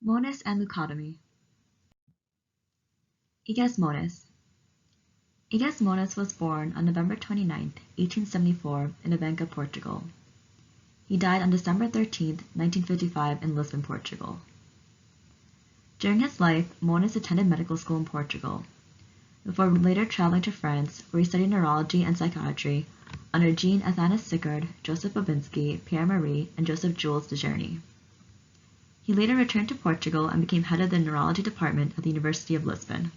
Moniz and Leucotomy. Moniz. Moniz was born on November 29, 1874 in Aveiro, Portugal. He died on December 13, 1955 in Lisbon, Portugal. During his life, Moniz attended medical school in Portugal, before later traveling to France, where he studied neurology and psychiatry under Jean Athanas Sicard, Joseph Babinski, Pierre-Marie, and Joseph Jules de Journey. He later returned to Portugal and became head of the neurology department at the University of Lisbon.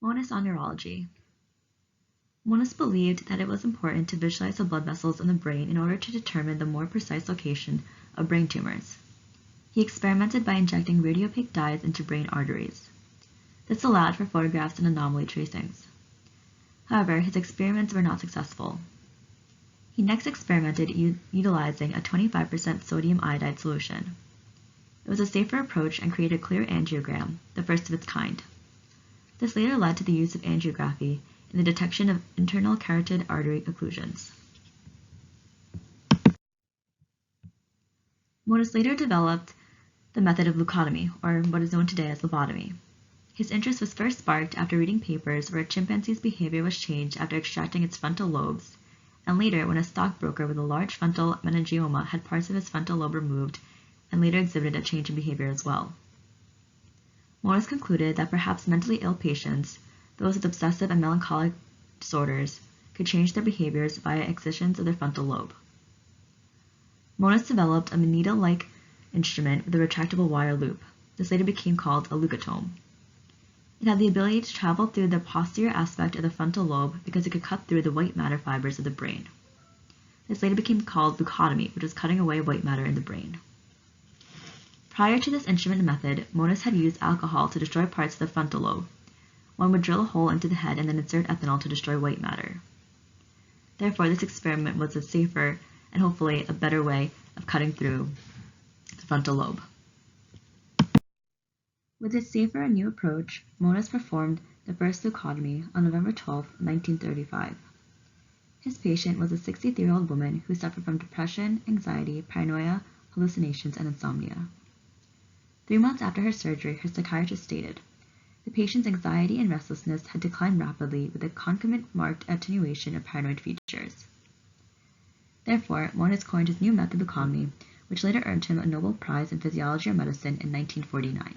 Moniz on neurology. Moniz believed that it was important to visualize the blood vessels in the brain in order to determine the more precise location of brain tumors. He experimented by injecting radiopaque dyes into brain arteries. This allowed for photographs and anomaly tracings. However, his experiments were not successful. He next experimented utilizing a 25% sodium iodide solution. It was a safer approach and created a clear angiogram, the first of its kind. This later led to the use of angiography in the detection of internal carotid artery occlusions. Moniz later developed the method of leucotomy, or what is known today as lobotomy. His interest was first sparked after reading papers where a chimpanzee's behavior was changed after extracting its frontal lobes, and later when a stockbroker with a large frontal meningioma had parts of his frontal lobe removed and later exhibited a change in behavior as well. Moniz concluded that perhaps mentally ill patients, those with obsessive and melancholic disorders, could change their behaviors via excisions of their frontal lobe. Moniz developed a needle-like instrument with a retractable wire loop. This later became called a leucotome. It had the ability to travel through the posterior aspect of the frontal lobe because it could cut through the white matter fibers of the brain. This later became called leucotomy, which was cutting away white matter in the brain. Prior to this instrument method, Moniz had used alcohol to destroy parts of the frontal lobe. One would drill a hole into the head and then insert ethanol to destroy white matter. Therefore, this experiment was a safer and hopefully a better way of cutting through the frontal lobe. With this safer and new approach, Moniz performed the first leucotomy on November 12, 1935. His patient was a 63-year-old woman who suffered from depression, anxiety, paranoia, hallucinations, and insomnia. 3 months after her surgery, her psychiatrist stated, the patient's anxiety and restlessness had declined rapidly with a concomitant marked attenuation of paranoid features. Therefore, Moniz coined his new method leucotomy, which later earned him a Nobel Prize in Physiology or Medicine in 1949.